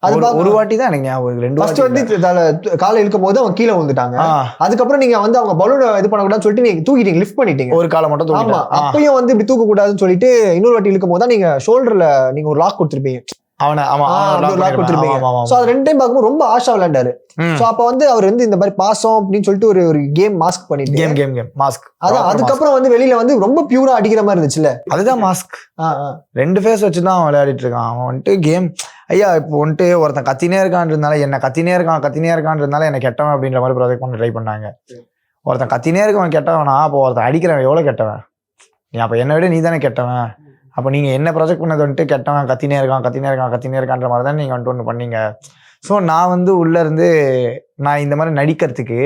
அது ஒரு வாட்டி தான் எனக்கு ஞாபகம். 2 வாட்டி வந்து காலை இழுக்கும் போது அவங்க கீழே வந்துட்டாங்க. அதுக்கப்புறம் நீங்க வந்து அவங்க பலூனை இது பண்ணக்கூடாதுன்னு சொல்லிட்டு நீங்க தூக்கிட்டீங்க, லிஃப்ட் பண்ணிட்டீங்க. ஒரு காலை மட்டும். ஆமா, அப்பயும் வந்து இப்படி தூக்க கூடாதுன்னு சொல்லிட்டு இன்னொரு வாட்டி இழுக்கும் போது தான் நீங்க ஷோல்டர்ல நீங்க ஒரு லாக் கொடுத்துருப்பீங்க. அவனை லாக் கொடுத்துருப்பீங்க. சோ அது 2 டைம் பார்க்கும்போது ரொம்ப ஆஷா விளையாண்டாரு. சோ அப்ப வந்து அவர் வந்து இந்த மாதிரி பாசம் அப்படின்னு சொல்லிட்டு ஒரு கேம் மாஸ்க் பண்ணிட்டு கேம் மாஸ்க். அதான் அதுக்கப்புறம் வந்து வெளியில வந்து ரொம்ப பியூரா அடிக்கிற மாதிரி இருந்துச்சுல்ல, அதுதான் மாஸ்க். 2 ஃபேஸ் வச்சுதான் அவன் விளையாடிட்டு இருக்கான். அவன் வந்துட்டு கேம் ஐயா இப்போ வந்துட்டு ஒருத்தன் கத்தினே இருக்கான்றதுனால என்ன கத்தினே இருக்கான்றதுனால என்ன கெட்டவன் அப்படின்ற மாதிரி ப்ராஜெக்ட் பண்ண ட்ரை பண்ணாங்க. ஒருத்தன் கத்தினே இருக்கவன் கெட்டவனா, அப்போ ஒருத்தன் அடிக்கிறவன் எவ்வளவு கெட்டவன்? நீ அப்ப என்னை விட நீ தானே கெட்டவன். அப்போ நீங்கள் என்ன ப்ராஜெக்ட் பண்ணது வந்துட்டு கெட்டவன் கத்தினே இருக்கான்ற மாதிரி தான் நீங்கள் வந்துட்டு ஒன்று பண்ணீங்க. ஸோ நான் வந்து உள்ளேருந்து நான் இந்த மாதிரி நடிக்கிறதுக்கு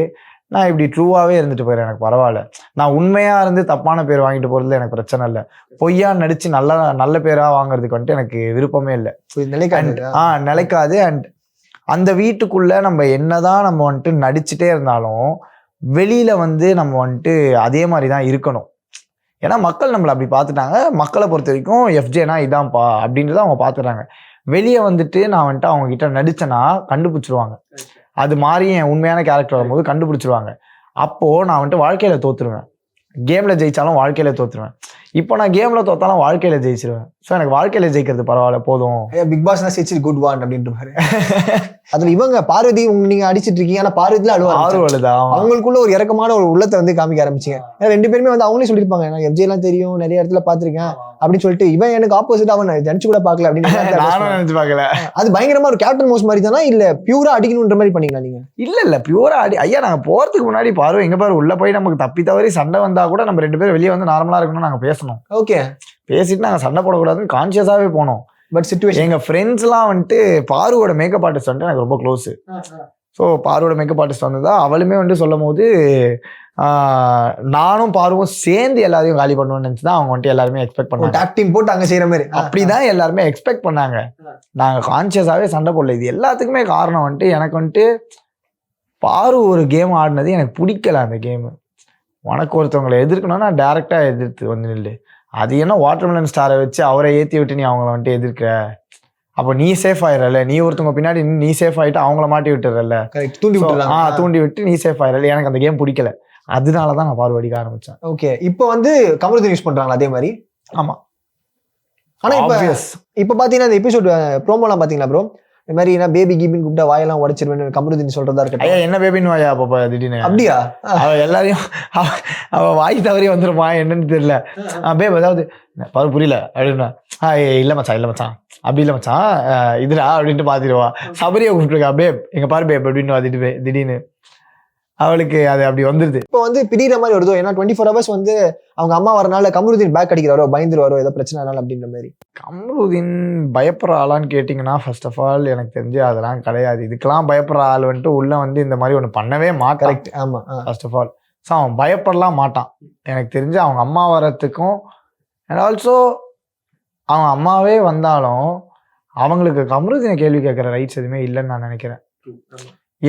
நான் இப்படி ட்ரூவாகவே இருந்துட்டு போயிடுறேன். எனக்கு பரவாயில்ல. நான் உண்மையாக இருந்து தப்பான பேர் வாங்கிட்டு போகிறதுல எனக்கு பிரச்சனை இல்லை. பொய்யா நடித்து நல்ல பேராக வாங்குறதுக்கு வந்துட்டு எனக்கு விருப்பமே இல்லை. நிலைக்காது. அண்ட் அந்த வீட்டுக்குள்ளே நம்ம என்னதான் நம்ம வந்துட்டு நடிச்சுட்டே இருந்தாலும் வெளியில் வந்து நம்ம வந்துட்டு அதே மாதிரி தான் இருக்கணும். ஏன்னா மக்கள் நம்மளை அப்படி பார்த்துட்டாங்க. மக்களை பொறுத்த வரைக்கும் FJனா இதான்ப்பா அப்படின்றத அவங்க பார்த்துட்டாங்க. வெளியே வந்துட்டு நான் வந்துட்டு அவங்க கிட்ட நடிச்சேன்னா கண்டுபிடிச்சிருவாங்க. அது மாதிரி என் உண்மையான கேரக்டர் வரும்போது கண்டுபிடிச்சிருவாங்க. அப்போ நான் வந்துட்டு வாழ்க்கையில தோத்துருவேன். கேம்ல ஜெயிச்சாலும் வாழ்க்கையில தோத்துருவேன். இப்போ நான் கேம்ல தோத்தாலும் வாழ்க்கையில ஜெயிச்சிருவேன். ஸோ எனக்கு வாழ்க்கையில ஜெயிக்கிறது பரவாயில்ல போதும். பிக் பாஸ் குட் ஒன் அப்படின்ற மாதிரி. அதுல இவங்க பார்வதி நீங்க அடிச்சிட்டு இருக்கீங்க, ஆனா பார்வதியில அழுவாங்க. அவங்களுக்குள்ள ஒரு இறக்கமான ஒரு உள்ளத்தை வந்து காமிக்க ஆரம்பிச்சிங்க. 2 பேருமே வந்து அவங்களே சொல்லியிருப்பாங்க, நான் FJ எல்லாம் தெரியும், நிறைய இடத்துல பாத்திருக்கேன் அப்படின்னு சொல்லிட்டு. இவன் எனக்கு ஆப்போசிட், அவன் நினைச்சு கூட பாக்கல அப்படின்னு நினைச்சு பாக்கல. அது பயங்கரமா ஒரு கேப்டன் மோஸ் மாதிரி தானா, இல்ல பியூரா அடிக்கணும்ன்ற மாதிரி பண்ணீங்களா நீங்க? இல்ல பியூரா ஐயா நாங்க போறதுக்கு முன்னாடி பாரு எங்க பாரு உள்ள போய் நமக்கு தப்பி தவறி சண்டை வந்தா கூட நம்ம 2 பேரும் வெளியே வந்து நார்மலா இருக்கணும்னு நாங்க பேசணும். ஓகே, பேசிட்டு நாங்கள் சண்டை போடக்கூடாதுன்னு கான்சியஸாகவே போனோம். பட் சிச்சுவேஷன் எங்கள் ஃப்ரெண்ட்ஸ்லாம் வந்துட்டு பாருவோட மேக்கப் ஆர்டிஸ்ட் வந்துட்டு எனக்கு ரொம்ப க்ளோஸு. ஸோ பாருவோட மேக்கப் ஆர்டிஸ்ட் வந்ததா அவளுமே வந்துட்டு சொல்லும் போது நானும் பாருவும் சேர்ந்து எல்லாரையும் காலி பண்ணுவோம்னு நினச்சி தான் அவங்க வந்துட்டு எல்லாருமே எக்ஸ்பெக்ட் பண்ணாங்க. டாக் டீம் போட்டு அங்கே செய்கிற மாதிரி அப்படிதான் எல்லாருமே எக்ஸ்பெக்ட் பண்ணாங்க. நாங்கள் கான்சியஸாகவே சண்டை போடல. இது எல்லாத்துக்குமே காரணம் வந்துட்டு எனக்கு வந்துட்டு பாரு ஒரு கேம் ஆடினது எனக்கு பிடிக்கல. அந்த கேமு உனக்கு ஒருத்தவங்களை எதிர்க்கணும்னா டேரெக்டாக எதிர்த்து வந்து நில்லு. அது என்ன வாட்டர்மெலன் ஸ்டாரை வச்சு அவரை ஏற்றி விட்டு நீ அவங்கள வந்துட்டு எதிர்க்க அப்போ நீ சேஃப் ஆயிரல, நீ ஒருத்தவங்க பின்னாடி நீ சேஃப் ஆயிட்டு அவங்கள மாட்டி விட்டுறல, தூண்டி விட்டுறாங்க. தூண்டி விட்டு நீ சேஃப் ஆயிரல. எனக்கு அந்த கேம் பிடிக்கல, அதனாலதான் நான் பார்வை அடிக்க ஆரம்பிச்சேன். ஓகே, இப்போ வந்து கமருதீன் யூஸ் பண்றாங்களா அதே மாதிரி? ஆமா. ஆனா இப்ப பாத்தீங்கன்னா இந்த எபிசோட் ப்ரோமோலாம் பாத்தீங்களா ப்ரோ, இந்த மாதிரி என்ன பேபி கீபின்னு கூப்பிட்டா வாயெல்லாம் உடைச்சிருவேன்னு கமருதீன் சொல்றதா இருக்கு. ஐயா என்ன பேபின்னு வாயா அப்ப திடீர்னு? அப்படியா? அவ எல்லாரையும் அவ வாய் தவறி வந்துருமா என்னன்னு தெரியல. பேப் அதாவது பாரு புரியல அப்படின்னா, இல்ல மச்சான் இல்ல மச்சான் அப்படி இல்ல மச்சான் இதுடா அப்படின்ட்டு பாத்துருவா. சபரியை கூப்பிட்டுருக்கா பேப் எங்க பாரு பேப் அப்படின்னு வாதிட்டு திடீர்னு அவளுக்கு அது அப்படி வந்துருது. இப்போ வந்து பிடிக்கிற மாதிரி வருதோ, ஏன்னா 24 hours வந்து அவங்க அம்மா வரனால கமருதீன் பேக் அடிக்கிறாரோ, பயந்துருவாரோ ஏதோ பிரச்சனை அப்படின்ற மாதிரி. கமருதீன் பயப்படுற ஆளான்னு கேட்டிங்கன்னா ஃபர்ஸ்ட் ஆஃப் ஆல் எனக்கு தெரிஞ்சு அதெல்லாம் கிடையாது. இதுக்கெல்லாம் பயப்படுற ஆள் வந்துட்டு உள்ள வந்து இந்த மாதிரி ஒன்று பண்ணவே மாட்டான். கரெக்ட். ஆமா. ஃபர்ஸ்ட் ஆஃப் ஆல் ஸோ அவன் பயப்படலாம் மாட்டான். எனக்கு தெரிஞ்சு அவங்க அம்மா வரத்துக்கும் அண்ட் ஆல்சோ அவன் அம்மாவே வந்தாலும் அவங்களுக்கு கமருதீனை கேள்வி கேட்குற ரைட்ஸ் எதுவுமே இல்லைன்னு நான் நினைக்கிறேன்.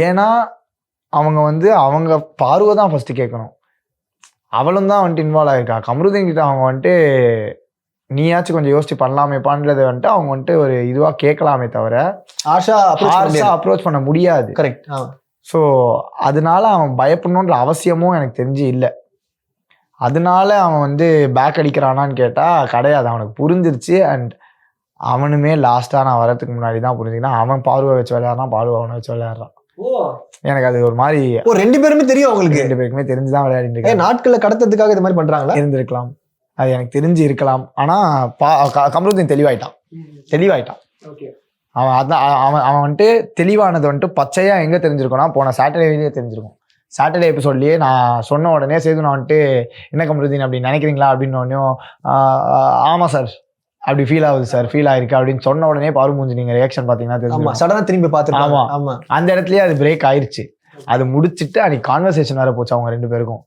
ஏன்னா அவங்க வந்து அவங்க பார்வை தான் ஃபர்ஸ்ட் கேட்கணும். அவளும் தான் வந்துட்டு இன்வால்வ் ஆயிருக்கா. கமருதீன் கிட்ட அவங்க வந்துட்டு நீயாச்சும் கொஞ்சம் யோசிச்சு பண்ணலாமேப்பான்றது வந்துட்டு அவங்க வந்துட்டு ஒரு இதுவாக கேட்கலாமே தவிர ஆஷா அப்ரோச் பண்ண முடியாது. கரெக்ட். ஸோ அதனால அவன் பயப்படணுன்ற அவசியமும் எனக்கு தெரிஞ்சு இல்லை. அதனால அவன் வந்து பேக் அடிக்கிறானான்னு கேட்டால் கிடையாது. அவனுக்கு புரிஞ்சிருச்சு. அண்ட் அவனுமே லாஸ்ட்டாக நான் வரதுக்கு முன்னாடி தான் புரிஞ்சுக்கினா அவன் பார்வை வச்சு விளையாடுறான், பார்வை அவனை வச்சு விளையாடுறான். எனக்கு அது ஒரு மாதிரி ரெண்டு பேருமே தெரியும். அவங்களுக்கு ரெண்டு பேருக்குமே தெரிஞ்சுதான் விளையாடிட்டு இருக்காங்க. நாட்களை கடத்துறதுக்காக இது மாதிரி பண்றாங்களா? இருந்திருக்கலாம், அது எனக்கு தெரிஞ்சு இருக்கலாம். ஆனா கமருதீன் தெளிவாயிட்டான். அவன் அதான் அவன் வந்துட்டு தெளிவானது வந்துட்டு பச்சையா எங்க தெரிஞ்சிருக்கோம்னா போன சாட்டர்டேலேயே தெரிஞ்சிருக்கும். சாட்டர்டே எபிசோட்லயே நான் சொன்ன உடனே சேது நான் வந்துட்டு என்ன கமருதீன் அப்படி நினைக்கிறீங்களா அப்படின்னு உடனே ஆமா சார் அப்படி ஃபீல் ஆகுது சார், ஃபீல் ஆயிருக்கு அப்படின்னு சொன்ன உடனே பாரு மூஞ்சி நீங்க ரியாக்ஷன் பாத்தீங்கன்னா சடனா திரும்பி பார்த்துருக்காங்க. ஆமா, அந்த இடத்துலயே அது பிரேக் ஆயிருச்சு. அது முடிச்சுட்டு அன்னைக்கு கான்வர்சேஷன் வேற போச்சு அவங்க ரெண்டு பேருக்கும்.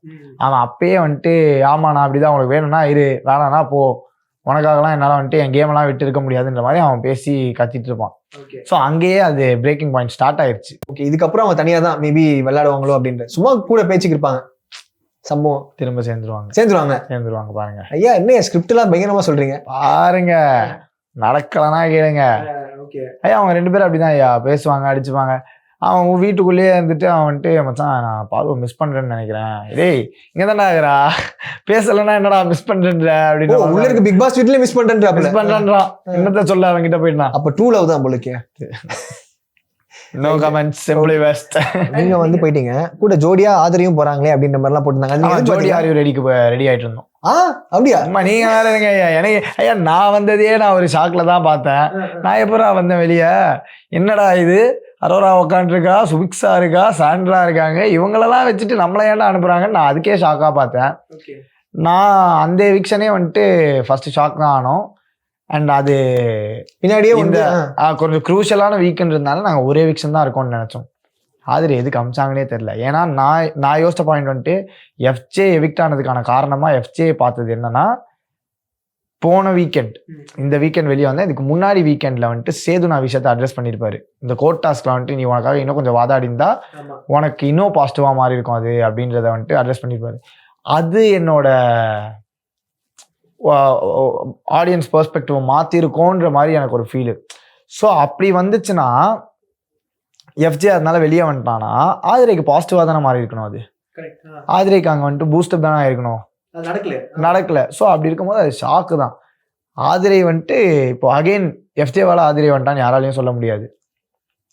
அவன் அப்பயே வந்துட்டு ஆமா நான் அப்படிதான், உனக்கு வேணும்னா இரு, வேணாம்னா போ, உனக்காகலாம் என்னால வந்துட்டு என் கேம் எல்லாம் விட்டு இருக்க முடியாதுன்ற மாதிரி அவன் பேசி கத்திட்டு இருப்பான். ஸோ அங்கேயே அது பிரேக்கிங் பாயிண்ட் ஸ்டார்ட் ஆயிருச்சு. ஓகே, இதுக்கப்புறம் அவன் தனியா தான் மேபி விளையாடுவாங்களோ அப்படின்ற சும்மா கூட பேச்சுக்கு இருப்பாங்க. சம்பவம் திரும்ப சேர்ந்துருவாங்க பாருங்க. ஐயா என்ன ஸ்கிரிப்ட் எல்லாம் பயங்கரமா சொல்றீங்க பாருங்க, நடக்கலன்னா கேளுங்க. ஐயா அவங்க ரெண்டு பேரும் அப்படிதான் ஐயா பேசுவாங்க, அடிச்சுப்பாங்க. அவன் வீட்டுக்குள்ளேயே இருந்துட்டு அவன் வந்துட்டு மச்சான் நான் பார்வை மிஸ் பண்றேன்னு நினைக்கிறேன், டேய் இங்க தானே ஆகுறா, பேசலன்னா என்னடா மிஸ் பண்றேன்ற அப்படின்னு உள்ள இருக்கு. பிக் பாஸ் வீட்லயே மிஸ் பண்றான். என்னத்த சொல்ல அவன் கிட்ட போயிட்டான். அப்ப டூ லவ் தான் போலுக்கே. No comments, simply best. நீங்க வந்து போயிட்டீங்க கூட ஜோடியா ஆதரியும் போறாங்களே அப்படின்ற மாதிரி எல்லாம் போட்டுருந்தாங்க. ஜோடி ஆரியும் ரெடி ஆயிட்டு இருந்தோம். அப்படியா? நீங்க வேறங்க ஐயா, எனக்கு ஐயா நான் வந்ததே நான் ஒரு ஷாக்ல தான் பார்த்தேன். நான் எப்படா வந்தேன் வெளியே, என்னடா இது அரோரா உட்காந்துருக்கா, சுபிக்ஸா இருக்கா, சாண்ட்ரா இருக்காங்க, இவங்களெல்லாம் வச்சுட்டு நம்மள ஏன்டா அனுப்புறாங்கன்னு நான் அதுக்கே ஷாக்கா பார்த்தேன். நான் அந்த எவிக்ஷனே வந்துட்டு ஃபர்ஸ்ட் ஷாக் தான் ஆனோம். அண்ட் அது பின்னாடியே வந்து கொஞ்சம் குரூஷியலான வீக்கெண்ட் இருந்தால நாங்கள் ஒரே எவிக்ஷன் தான் இருக்கோம்னு நினைச்சோம். ஆதிரி எதுக்கு அமிச்சாங்கன்னே தெரியல. ஏன்னா நான் யோசிச்ச பாயிண்ட் வந்துட்டு எஃப்ஜே எவிக்ட் ஆனதுக்கான காரணமா எஃப்ஜே பார்த்தது என்னன்னா, போன வீக்கெண்ட் இந்த வீக்கெண்ட் வெளியே வந்தேன், இதுக்கு முன்னாடி வீக்கெண்ட்ல வந்துட்டு சேது நான் விஷயத்தை அட்ரஸ் பண்ணியிருப்பாரு. இந்த கோர்ட் டாஸ்க்ல வந்துட்டு நீ உனக்காக இன்னும் கொஞ்சம் வாதாடி இருந்தா உனக்கு இன்னும் பாசிட்டிவா மாறி இருக்கும் அது அப்படின்றத வந்துட்டு அட்ரஸ் பண்ணியிருப்பாரு. அது என்னோட ஆடியன்ஸ் பெர்ஸ்பெக்டிவ் மாத்திருக்கோன்ற மாதிரி எனக்கு ஒரு ஃபீலு. ஸோ அப்படி வந்துச்சுன்னா எஃப்ஜே அதனால வெளியே வந்துட்டானா ஆதிரைக்கு பாசிட்டிவா தானே மாறி இருக்கணும். அது ஆதிரைக்கு அங்கே வந்துட்டு பூஸ்டப் தானே இருக்கணும், நடக்கல. ஸோ அப்படி இருக்கும்போது அது ஷாக்கு தான். ஆதிரை வந்துட்டு இப்போ அகைன் எஃப்ஜேவால ஆதிரை வந்துட்டான்னு யாராலையும் சொல்ல முடியாது.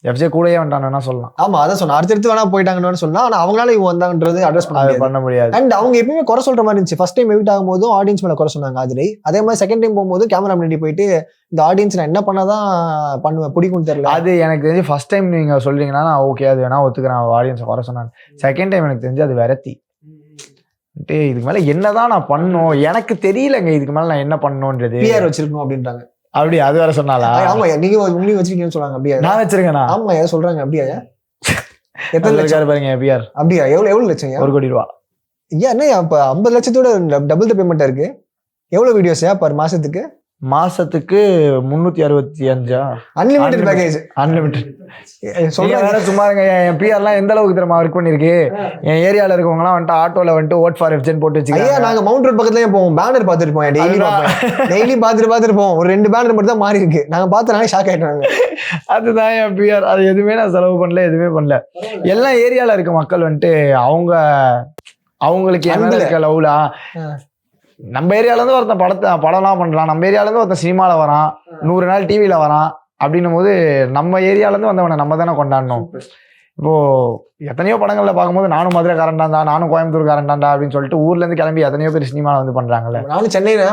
எஃப்ஜே கூடயே வந்துட்டான்னு சொல்லலாம். ஆமா அதான் சொன்னா, அடுத்தடுத்து வேணா போயிட்டாங்கன்னு சொல்லலாம். ஆனா அவங்களால இவங்க வந்தாங்கன்றது அட்ரஸ் பண்ண முடியாது. அண்ட் அவங்க எப்பயுமே குறை சொல்ற மாதிரி இருந்துச்சு. ஃபர்ஸ்ட் டைம் எவிக்ட் ஆகும்போதும் ஆடியன்ஸ் மேல குறை சொன்னாங்க ஆதிரை. அதே மாதிரி செகண்ட் டைம் போகும்போது கேமரா முன்னாடி போயிட்டு இந்த ஆடியன்ஸ் நான் என்ன பண்ணாதான் பண்ணுவேன் பிடிக்கும் தெரியல. அது எனக்கு தெரிஞ்சு ஃபர்ஸ்ட் டைம் நீங்க சொல்றீங்கன்னா நான் ஓகே அது வேணா ஒத்துக்கிறேன், ஆடியன்ஸ் குறை சொன்னாங்க. செகண்ட் டைம் எனக்கு தெரிஞ்சு அது விரத்தி, இதுக்கு மேல என்னதான் நான் பண்ணணும் எனக்கு தெரியலங்க, இதுக்கு மேல நான் என்ன பண்ணணும்ன்றது. பிஆர் வச்சிருக்கணும் அப்படின்றாங்க. அப்படியே அது வேற சொன்னாலா? ஆமா நீங்க வச்சிருக்கீங்கன்னு சொன்னாங்க. அப்படியா? நான் வச்சிருக்கேனா? ஆமா ஏதோ சொல்றாங்க. அப்படியா? எத்தனை லட்சம் பாருங்க பிஆர்? அப்படியா? எவ்வளவு லட்சம்? 1 கோடி ரூபா. ஏன் என்ன இப்ப 50 லட்சத்தோட டபுள் த பேமெண்டா இருக்கு? எவ்வளவு வீடியோஸ் பர் மாசத்துக்கு? மாசத்துக்கு 365 அன்லிமிட்டட் பேக்கேஜ். அன்லிமிட்டட். சொல்றேன் வேற சும்மா இருங்க. என் பிஆர்லாம் எந்த அளவுக்கு தெரியுமா ஒர்க் பண்ணிருக்கு. என் ஏரியால இருக்கவங்கலாம் வந்துட்டு ஆட்டோல வந்துட்டு ஓட் ஃபார் எஃப்ஜென் போட்டு வச்சுக்காங்க. ஐயா நாங்க மவுண்ட் ரோட் பக்கத்துலயே போவோம், பேனர் பார்த்துருப்போம், டெய்லி பார்த்துருப்போம். ஒரு 2 பேனர் மட்டும் தான் மாறி இருக்கு. நாங்க பார்த்தனால ஷாக் ஆயிட்டாங்க. அதுதான் என் பிஆர். அது எதுவுமே நான் செலவு பண்ணல, எதுவுமே பண்ணல. எல்லா ஏரியால இருக்க மக்கள் வந்துட்டு அவங்களுக்கு என்ன இருக்க லவ்லா. நம்ம ஏரியால இருந்து ஒருத்தன் படம்லாம் பண்றான், நம்ம ஏரியால இருந்து ஒருத்தன் சினிமால வரான், 100 நாள் டிவில வரான் அப்படின்னும் போது நம்ம ஏரியால இருந்து வந்தவனை நம்ம தானே கொண்டாடணும். இப்போ எத்தனையோ படங்கள்ல பார்க்கும்போது நானும் மதுரைக்காரன்டாண்டா, நானும் கோயம்புத்தூர்காரன்டாண்டா அப்படின்னு சொல்லிட்டு ஊர்ல இருந்து கிளம்பி எத்தனையோ பேர் சினிமால வந்து பண்றாங்கல்ல. நானும் சென்னையில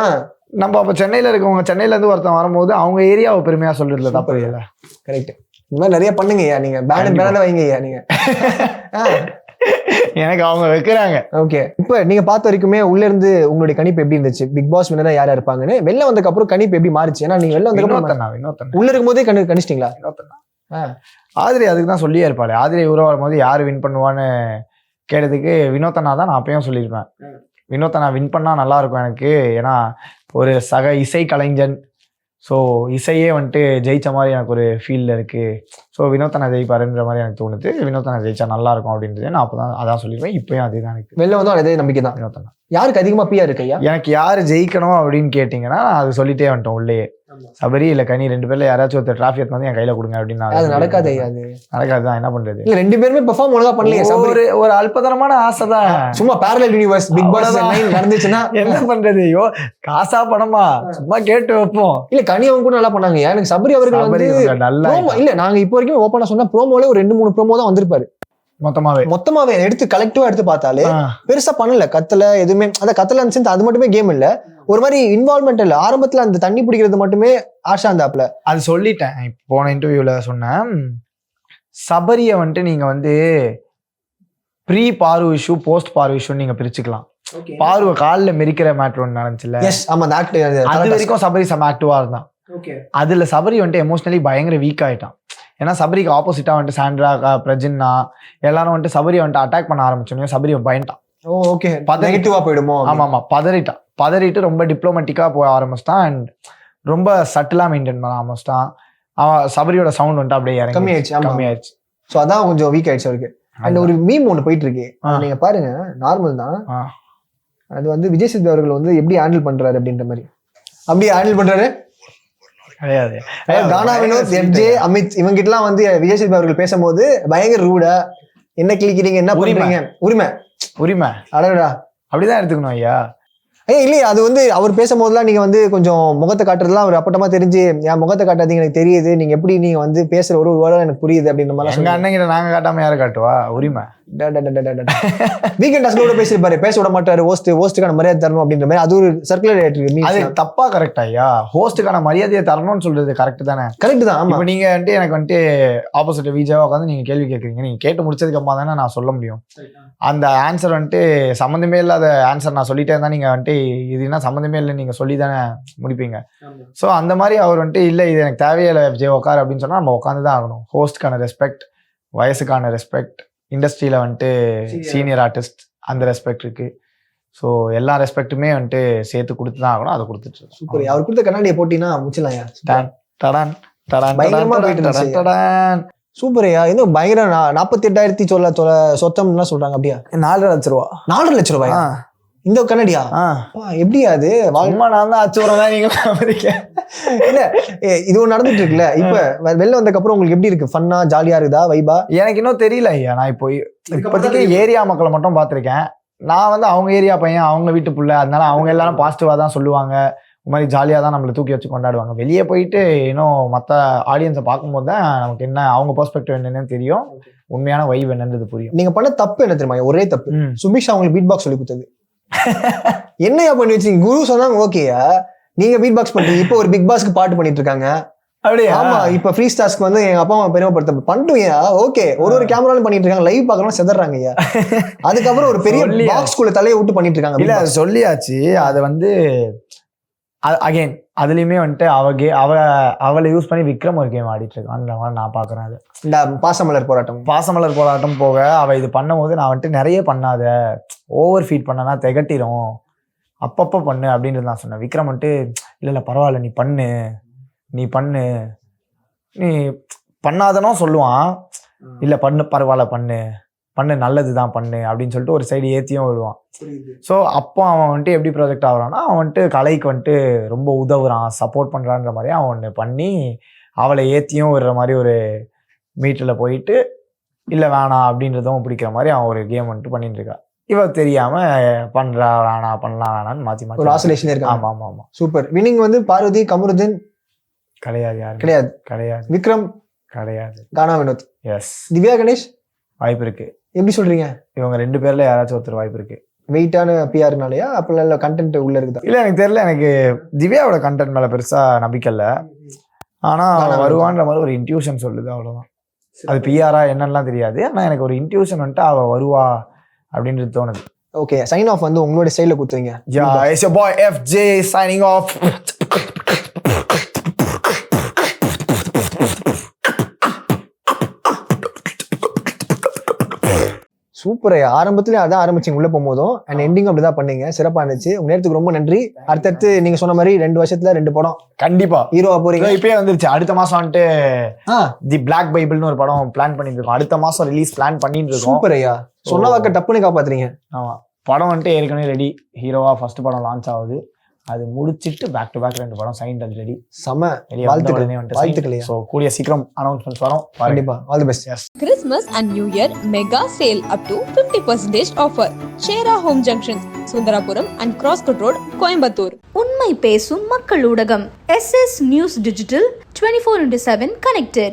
நம்ம அப்ப சென்னையில இருக்கவங்க சென்னையில இருந்து ஒருத்தன் வரும்போது அவங்க ஏரியாவை பெருமையா சொல்றதுல தப்பு இல்லை. கரெக்ட். இந்த மாதிரி நிறைய பண்ணுங்கய்யா, நீங்க பேனர் வைங்கய்யா நீங்க. எனக்கு அவங்க வைக்கிறாங்க. ஓகே, இப்ப நீங்க பார்த்த வரைக்குமே உள்ள இருந்து உங்களுடைய கணிப்பு எப்படி இருந்துச்சு? பிக் பாஸ் வின்னரா யாரா இருப்பாங்கன்னு வெளில வந்ததுக்கு அப்புறம் கணிப்பு எப்படி மாறிச்சு? ஏன்னா நீங்க வெளில வந்ததுக்கு உள்ள இருக்கும் போதே கணிச்சிட்டீங்களா? ஆதிரி அதுக்கு தான் சொல்லியே இருப்பாளே. ஆதிரி உருவாகும் போது யாரு வின் பண்ணுவான்னு கேட்டதுக்கு வினோத்தனா தான் நான் அப்பயும் சொல்லியிருப்பேன். வினோத்தனா வின் பண்ணா நல்லா இருக்கும் எனக்கு. ஏன்னா ஒரு சக இசை கலைஞன். ஸோ இசையே வந்துட்டு ஜெயிச்ச மாதிரி எனக்கு ஒரு ஃபீல்ல இருக்கு. ஸோ வினோத்தனா ஜெயிப்பாருன்ற மாதிரி எனக்கு தோணுது. வினோத்தனா ஜெயிச்சா நல்லா இருக்கும் அப்படின்றது நான் அப்பதான் அதான் சொல்லிடுவேன். இப்பயும் அதே தான் எனக்கு. வெளில வந்து அதே நம்பிக்கை தான். வினோத்தனா யாருக்கு அதிகமா பிஆர் இருக்கு ஐயா? எனக்கு யாரு ஜெயிக்கணும் அப்படின்னு கேட்டீங்கன்னா அது சொல்லிட்டே வந்துட்டோம் உள்ளே. சபரி இல்ல கனி 2 பேர்ல யாராச்சும் ஒருத்தர் டிராஃபி எடுத்து வந்து என் கையில கொடுங்க அப்படின்னு. அது நடக்காது ஐயா, அது நடக்காதுதான். என்ன பண்றது? இல்ல 2 பேருமே பெர்ஃபார்ம் ஒழுங்கா பண்ணலையே. ஒரு அல்பதனமான ஆசை தான். சும்மா parallel universe பிக் பாஸ் நடந்துச்சுன்னா என்ன பண்றது? ஐயோ காசா பணமா சும்மா கேட்டு வைப்போம். இல்ல கனி அவங்க கூட நல்லா பண்ணாங்க. எனக்கு சபரி அவர்கள் வந்து நல்லா இல்ல நாங்க இப்போ வரைக்கும் ஓப்பனா சொன்னா ப்ரோமோல ஒரு 2-3 ப்ரோமோ தான் வந்திருப்பாரு. மொத்தமாவே எடுத்து கலெக்டிவா எடுத்து பார்த்தாலே பெருசா பண்ணல. கத்தல எதுவுமே அந்த கத்தல இருந்துச்சு, அது மட்டுமே கேம் இல்ல. ஒரு மாதிரி இன்வால்வ்மெண்ட் இல்ல. ஆரம்பத்துல அந்த தண்ணி பிடிக்கிறது மட்டுமே ஆஷா இருந்தாப்ல. அது சொல்லிட்டேன் போன இன்டர்வியூல சொன்னேன். சபரிய வந்துட்டு நீங்க வந்து ப்ரீ பார்வை இஷ்யூ போஸ்ட் பார்வை இஷ்யூ நீங்க பிரிச்சுக்கலாம். பார்வை காலில் மெரிக்கிற மேட்ரு ஒன்று நடந்துச்சுல்ல, அது வரைக்கும் சபரி செம ஆக்டிவா இருந்தான். அதுல சபரி வந்துட்டு எமோஷனலி பயங்கர வீக் ஆயிட்டான். ஏன்னா சபரிக்கு ஆப்போசிட்டா வந்துட்டு சாண்ட்ரா பிரஜின்னா எல்லாரும் வந்துட்டு சபரியை வந்துட்டு அட்டாக் பண்ண ஆரம்பிச்சோன்னே சபரி பயன்ட்டான். போயிடுமோ. ஆமா பதறிட்டு ரொம்ப டிப்ளமேட்டிக்கா போக ஆரம்பிச்சிட்டான். அண்ட் ரொம்ப சட்டிலா மெயின்டைன் பண்ண ஆரம்பிச்சிட்டான். அவன் சபரியோட சவுண்ட் வந்துட்டு அப்படியே கம்மியாயிடுச்சு. ஸோ அதான் கொஞ்சம் வீக் ஆயிடுச்சு அவருக்கு. அண்ட் ஒரு மீம் ஒன்று போயிட்டு இருக்கு, நீங்க பாருங்க. நார்மல் தான் அது வந்து விஜய் சேதுபதி அவர்கள் வந்து எப்படி ஹேண்டில் பண்றாரு அப்படின்ற மாதிரி. அப்படியே ஹேண்டில் பண்றாரு கிடையாது. கானா வினோத், எஃப்ஜே, அமித் இவங்க கிட்டலாம் வந்து விஜய் சேதுபதி அவர்கள் பேசும்போது பயங்கர ரூடா, என்ன கிளிக்கிறீங்க, என்ன பண்றீங்க, உரிமை அடடா அப்படிதான் எடுத்துக்கணும் ஐயா. இல்லையா அது வந்து அவர் பேசும்போதுலாம் நீங்க வந்து கொஞ்சம் முகத்தை காட்டுறதுலாம் அவர் அப்பட்டமா தெரிஞ்சு என் முகத்தை காட்டாதீங்க எனக்கு தெரியுது, நீங்க எப்படி நீங்க வந்து பேசுற ஒரு வேர்டும் எனக்கு புரியுது அப்படின்ற மாதிரி. எங்க அண்ணன் கிட்ட நாங்க காட்டாம யாரை காட்டுவா உரிமை? வீக்கெண்ட் டாஸ்க்ல பேசிருப்பாரு, பேச விட மாட்டாரு. ஹோஸ்டுக்கான மரியாதை தரணும் அப்படின்ற மாதிரி அது ஒரு சர்க்குலர் ஆயிட்டு. அது தப்பா கரெக்ட் ஐயா? ஹோஸ்டுக்கான மரியாதையை தரணும்னு சொல்றது கரெக்ட் தானே? கரெக்ட் தான். ஆமா, நீங்க வந்துட்டு எனக்கு வந்துட்டு ஆப்போசிட் விஜயாவை உட்காந்து நீங்க கேள்வி கேட்குறீங்க. நீங்க கேட்டு முடிச்சதுக்கு அம்மா தானே நான் சொல்ல முடியும். அந்த ஆன்சர் வந்துட்டு சம்மந்தமே இல்லாத ஆன்சர் நான் சொல்லிட்டே இருந்தா நீங்க வந்துட்டு இதுனா சம்மந்தமே இல்லை நீங்க சொல்லி தானே முடிப்பீங்க. ஸோ அந்த மாதிரி அவர் வந்துட்டு இல்லை இது எனக்கு தேவையில்லை விஜய் உட்கார் அப்படின்னு சொன்னா நம்ம உட்காந்து தான் ஆகணும். ஹோஸ்டுக்கான ரெஸ்பெக்ட், வயசுக்கான ரெஸ்பெக்ட், இண்டஸ்ட்ரியில வந்துட்டு சீனியர் ஆர்டிஸ்ட் அந்த ரெஸ்பெக்ட் இருக்கு. ஸோ எல்லா ரெஸ்பெக்ட்டுமே வந்துட்டு சேர்த்து கொடுத்து தான் ஆகணும். அதை கொடுத்துட்டு சூப்பர். அவர் கொடுத்த கண்ணாடியை போட்டினா முடிச்சலாம். சூப்பரையா. இன்னும் பயங்கர 48,000 சொத்தம்லாம் சொல்றாங்க. அப்படியா? 4.5 லட்ச ரூபா. 4.5 லட்ச ரூபாயா இந்த கண்ணாடியா? எப்படியா அது? நான் தான் அச்சுறேன். நீங்க இல்ல இது ஒண்ணு நடந்துட்டு இருக்குல்ல இப்ப வெளில வந்ததுக்கு அப்புறம் உங்களுக்கு எப்படி இருக்கு? ஃபன்னா ஜாலியா இருக்குதா? வைபா? எனக்கு இன்னும் தெரியல ஐயா. நான் இப்போதைக்கு ஏரியா மக்களை மட்டும் பாத்திருக்கேன். நான் வந்து அவங்க ஏரியா பையன், அவங்க வீட்டு புள்ள, அதனால அவங்க எல்லாரும் பாசிட்டிவா தான் சொல்லுவாங்க. இந்த மாதிரி ஜாலியா தான் நம்மளை தூக்கி வச்சு கொண்டாடுவாங்க. வெளியே போயிட்டு இன்னும் மற்ற ஆடியன்ஸை பார்க்கும்போது தான் நமக்கு என்ன அவங்க பெர்ஸ்பெக்டிவ் என்னன்னு தெரியும், உண்மையான வைப் என்னன்றது புரியும். நீங்க பண்ண தப்பு என்ன தெரியுமா? ஒரே தப்பு, சுபிக்ஷா அவங்களுக்கு பீட் பாக்ஸ் சொல்லி கொடுத்தது. என்னையா பண்ணி வச்சீங்க? குரு சொன்னாங்க ஓகேயா, நீங்க பீட் பாக்ஸ் பண்றீங்க. இப்போ ஒரு பிக் பாஸ்க்கு பாட்டு பண்ணிட்டு இருக்காங்க. அப்படியே ஆமா. இப்ப ஃப்ரீ ஸ்டார்ஸ்க்கு வந்து எங்க அப்பா அம்மா பெருமைப்படுத்த பண்ணிட்டுயா. ஓகே, ஒரு கேமராலும் பண்ணிட்டு இருக்காங்க. லைவ் பாக்கலாம் செதறாங்க ஐயா. அதுக்கப்புறம் ஒரு பெரிய பாக்ஸ்குள்ள தலையை விட்டு பண்ணிட்டு இருக்காங்க. இல்ல அது சொல்லியாச்சு. அது வந்து அகைன் அதுலயுமே வந்துட்டு அவளை யூஸ் பண்ணி விக்ரம் ஒரு கேம் ஆடிட்டு இருக்கான். நான் பாக்குறேன். அது இந்த பாசமலர் போராட்டம் போக அவ இது பண்ணும் போது நான் வந்துட்டு நிறைய பண்ணாத, ஓவர் ஃபீட் பண்ணனா திகட்டிரும், அப்பப்போ பண்ணு அப்படின்றது நான் சொன்னேன். விக்ரம் வந்துட்டு இல்லை பரவாயில்ல நீ பண்ணு நீ பண்ணாதனோ சொல்லுவான். இல்லை பரவாயில்ல பண்ணு நல்லது தான் பண்ணு அப்படின்னு சொல்லிட்டு ஒரு சைடு ஏற்றியும் விடுவான். ஸோ அப்போ அவன் வந்துட்டு எப்படி ப்ராஜெக்ட் ஆகுறான்னா, அவன் வந்துட்டு கலைக்கு வந்துட்டு ரொம்ப உதவுறான், சப்போர்ட் பண்ணுறான்ற மாதிரி அவன் ஒன்று பண்ணி அவளை ஏற்றியும் விடுற மாதிரி ஒரு மீட்டில் போயிட்டு இல்லை வேணாம் அப்படின்றதும் பிடிக்கிற மாதிரி அவன் ஒரு கேம் வந்துட்டு பண்ணிட்டு இருக்கான். இவ தெரியாம பண்றா பண்ணலாம் வேணான்னு மாற்றி ஒரு ஆசோலேஷன் இருக்கு. ஆமாம். சூப்பர். வினிங் வந்து பார்வதி, கமருதீன் கிடையாது, யாரும் கிடையாது. விக்ரம் கிடையாது. கானா வினோத். எஸ். திவ்யா கணேஷ் வாய்ப்பு இருக்கு. எப்படி சொல்றீங்க? இவங்க 2 பேர்ல யாராச்சும் ஒருத்தர் வாய்ப்பு இருக்கு. வெயிட்டான பிஆர்னாலயா அப்பெல்லாம் இல்லை கண்டென்ட் உள்ள இருக்குதா? இல்லை எனக்கு தெரியல. எனக்கு திவ்யாவோட கண்டென்ட் மேலே பெருசா நம்பிக்கை இல்லை. ஆனால் வருவான்ற மாதிரி ஒரு இன்ட்யூஷன் சொல்லுது, அவ்வளோதான். அது பிஆரா என்னெல்லாம் தெரியாது. ஆனால் எனக்கு ஒரு இன்ட்யூஷன் வந்துட்டு அவள் வருவா அப்படின்றது தோணுது. ஓகே, சைன் ஆஃப் வந்து உங்களோட ஸ்டைலில் கொடுத்துருங்க. It's your boy FJ signing off. Super. ஆரம்பத்துலேயே அதான் ஆரம்பிச்சிங்க உள்ள போகும்போதும், அண்ட் எண்டிங் அப்படிதான் பண்ணீங்க. சிறப்பாக இருந்துச்சு. உங்க நேரத்துக்கு ரொம்ப நன்றி. அடுத்தடுத்து நீங்க சொன்ன மாதிரி 2 வருஷத்துல 2 படம் கண்டிப்பா ஹீரோவா போறீங்க. இப்பயே வந்துருச்சு. அடுத்த மாசம் வந்துட்டு தி பிளாக் பைபிள்னு ஒரு படம் பிளான் பண்ணிட்டு இருக்கோம். அடுத்த மாசம் ரிலீஸ் பிளான் பண்ணிட்டு இருக்கோம். சூப்பர் ஐயா, சொன்ன வாக்க டப்புன்னு காப்பாத்துறீங்க. ஆமா, படம் வந்துட்டு ஏற்கனவே ரெடி. ஹீரோவா ஃபர்ஸ்ட் படம் லான்ச் ஆகுது. அது முடிச்சிட்டு பேக் டு பேக் 2 படம் சைன் அண்ட் ரெடி. செம. வாழ்த்துக்கள். சோ கூடிய சீக்கிரம் அனௌன்ஸ்மென்ட்ஸ் வரும். கண்டிப்பா. All the best. Christmas and New Year mega sale up to 50% offer. Shera Home Junction, Sundarapuram and Crosscut Road, Coimbatore. உண்மை பேசும் மக்கள் ஊடகம் SS News Digital 24/7 connected.